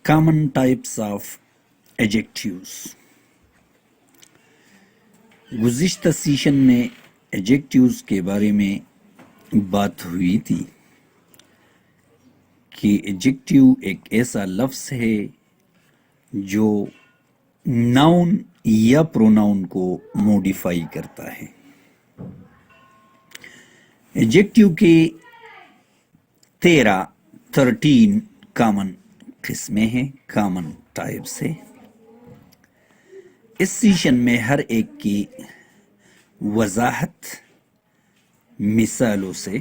Common types of adjectives. गुज़िश्ता session में adjectives के बारे में बात हुई थी कि एडजेक्टिव एक ऐसा लफ्ज़ है जो नाउन या प्रोनाउन को मॉडिफाई करता है। एडजेक्टिव के 13 कॉमन किस्में हैं, कॉमन टाइप्स है। इस सेशन में हर एक की वजाहत मिसालों से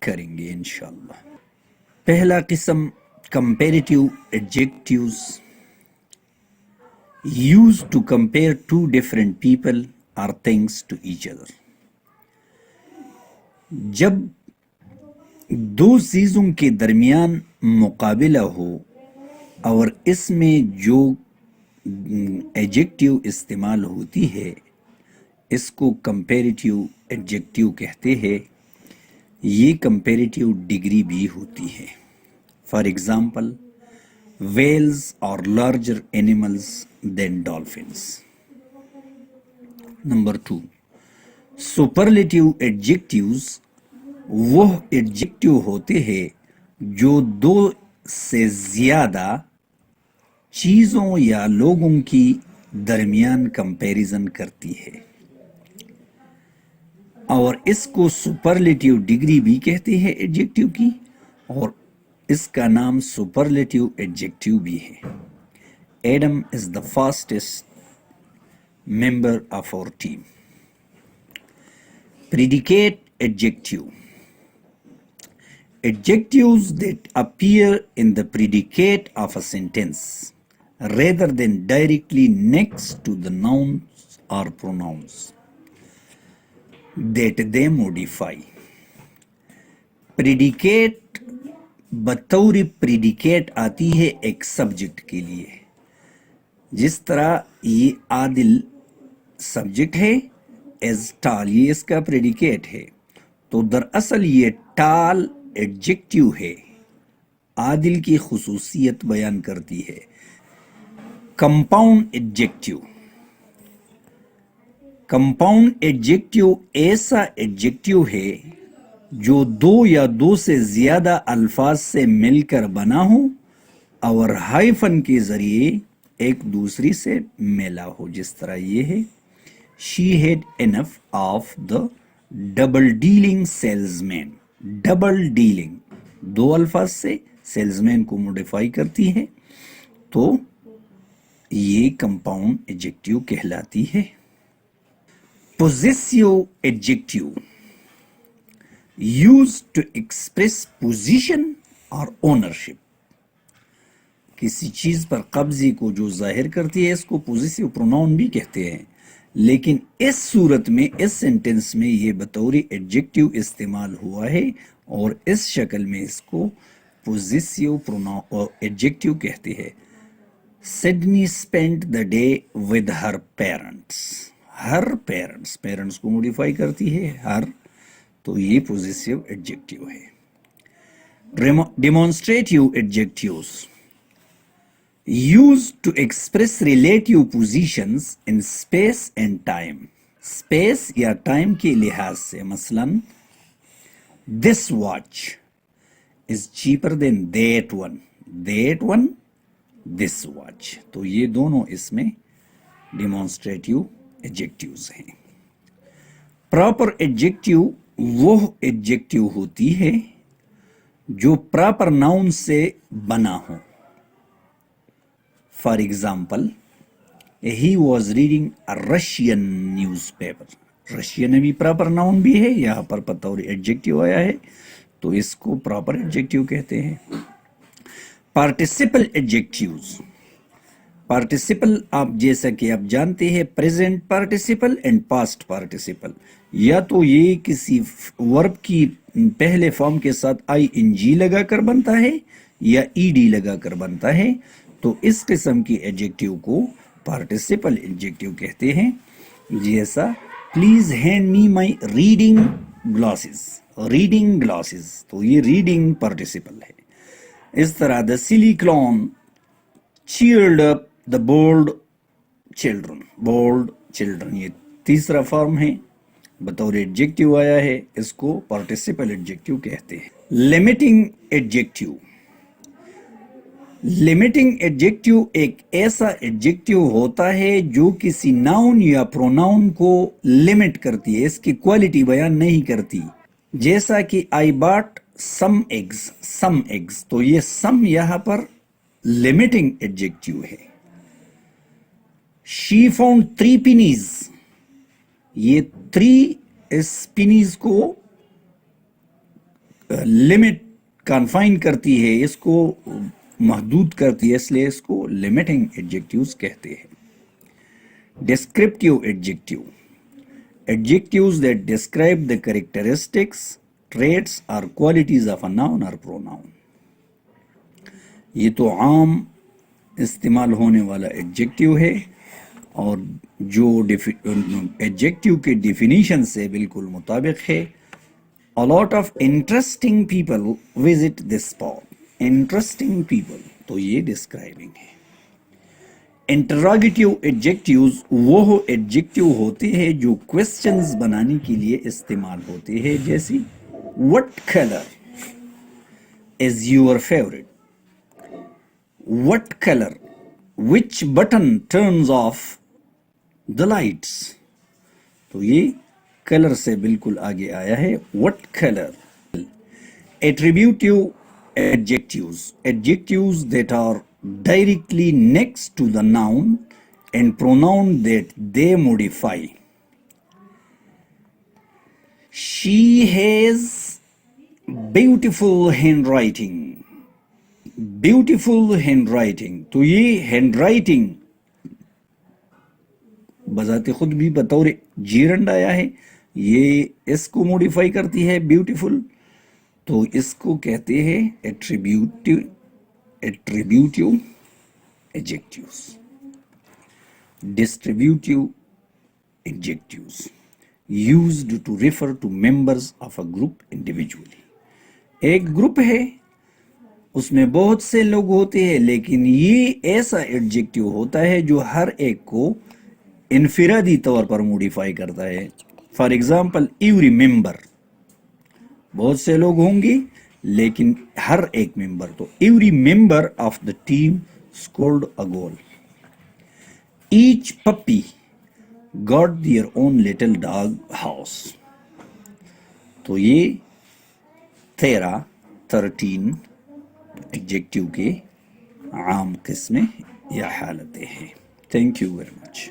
करेंगे इंशाअल्लाह। पहला किस्म comparative adjectives used to compare two different people or things to each other। जब दो चीज़ों के दरमियान मुकाबला हो और इसमें जो एडजेक्टिव इस्तेमाल होती है इसको कंपैरेटिव एडजेक्टिव कहते हैं। ये कंपैरेटिव डिग्री भी होती है। For example, whales are larger animals than dolphins। Number 2, superlative adjectives वो एडजेक्टिव होते हैं जो दो से ज्यादा चीजों या लोगों की दरमियान कंपैरिजन करती है और इसको सुपरलेटिव डिग्री भी कहते हैं एडजेक्टिव की, और इसका नाम सुपरलेटिव एडजेक्टिव भी है। Adam is the fastest member of our team. Predicate adjective, adjectives that appear in the predicate of a sentence rather than directly next to the nouns or pronouns that they modify। predicate बतौर predicate आती है एक subject के लिए। जिस तरह ये Adil subject है, एज टाल ये इसका प्रेडिकेट है, तो दरअसल ये टाल एडजेक्टिव है, आदिल की खुसूसियत बयान करती है। कंपाउंड एडजेक्टिव, कंपाउंड एडजेक्टिव ऐसा एडजेक्टिव है जो दो या दो से ज्यादा अल्फाज से मिलकर बना हो और हाइफन के जरिए एक दूसरी से मिला हो। जिस तरह ये है, she had enough of the double dealing salesman. Double dealing दो अल्फाज से सेल्समैन को मॉडिफाई करती है, तो ये कंपाउंड एडजेक्टिव कहलाती है। Possessive adjective used to express position or ownership। किसी चीज पर कब्जे को जो जाहिर करती है इसको पोजेसिव प्रोनाउन भी कहते हैं, लेकिन इस सूरत में, इस सेंटेंस में ये बतौर एडजेक्टिव इस्तेमाल हुआ है और इस शक्ल में इसको पोजेसिव प्रोनाउन एडजेक्टिव कहते हैं। Sydney spent the day with her parents. Her parents, parents को मॉडिफाई करती है हर, तो ये पोजेसिव एडजेक्टिव है। Demonstrative adjectives used to express relative positions in space and time। Space या टाइम के लिहाज से, मसलन this watch is cheaper than that one, that one this watch। तो ये दोनों इसमें डेमोन्स्ट्रेटिव एडजेक्टिव्स हैं। प्रॉपर एडजेक्टिव वो एडजेक्टिव होती है जो प्रॉपर नाउन से बना हो। For example, he was reading a Russian newspaper. Russian भी प्रॉपर नाउन भी है, यहाँ पर बतौर एडजेक्टिव आया है, तो इसको प्रॉपर एडजेक्टिव कहते हैं। पार्टिसिपल एडजेक्टिव्स, पार्टिसिपल आप जैसा कि आप जानते हैं, present participle and past participle, या तो ये किसी वर्ब की पहले फॉर्म के साथ ING लगाकर बनता है या ED लगाकर बनता है, तो इस किस्म की एडजेक्टिव को पार्टिसिपल एडजेक्टिव कहते हैं। जैसा please hand me my reading glasses. Reading glasses, तो ये रीडिंग पार्टिसिपल है। इस तरह the silly clone cheered up the bold children یہ تیسرا فارم ہے، بطور ایڈجیکٹیو آیا ہے، اس کو پارٹیسپل ایڈجیکٹیو کہتے ہیں. Limiting adjective. لمیٹنگ ایڈجیکٹیو ایک ایسا ایڈجیکٹیو ہوتا ہے جو کسی ناؤن یا پروناؤن کو لمٹ کرتی ہے، اس کی کوالٹی بیان نہیں کرتی. جیسا کہ آئی باٹ سم ایگز، تو یہ سم یہاں پر لمیٹنگ ایڈجیکٹیو ہے. شی فاؤنڈ 3 pennies، یہ 3 اس پینیز کو لمٹ کنفائن کرتی ہے، اس کو محدود کرتی ہے، اس لیے اس کو لمیٹنگ ایڈجیکٹیوز کہتے ہیں. Descriptive adjective. Adjectives that describe the characteristics, traits or qualities of a noun or pronoun. یہ تو عام استعمال ہونے والا ایڈجیکٹیو ہے اور جو ایڈجیکٹیو کے ڈیفینیشن سے بالکل مطابق ہے. A lot of interesting people visit this spot. Interesting people، تو یہ ڈسکرائبنگ ہے. انٹراگیٹیو ایڈجیکٹیوز وہ ایڈجیکٹیو ہوتے ہیں جو کوسچنز بنانے کے لیے استعمال ہوتے ہیں، جیسے what colour is your favourite, what colour, which button turns of the lights, تو یہ کلر سے بالکل آگے آیا ہے، what colour. Attributive adjectives. Adjectives that are directly next to the noun and pronoun that they modify. She has beautiful handwriting. Beautiful handwriting. تو یہ handwriting بذات خود بھی بطور جیرنڈ آیا ہے، یہ اس کو موڈیفائی کرتی ہے بیوٹیفل، تو اس کو کہتے ہیں attributive adjectives. Distributive adjectives used to refer to members of a group individually. ایک گروپ ہے، اس میں بہت سے لوگ ہوتے ہیں، لیکن یہ ایسا ایڈجیکٹیو ہوتا ہے جو ہر ایک کو انفرادی طور پر موڈیفائی کرتا ہے. فار ایگزامپل ایوری ممبر، بہت سے لوگ ہوں گے لیکن ہر ایک ممبر، تو every member of the team scored a goal. Each puppy got their own little dog house, تو یہ 13 ایڈجیکٹیو کے عام قسمیں یا حالتیں ہیں. Thank you very much.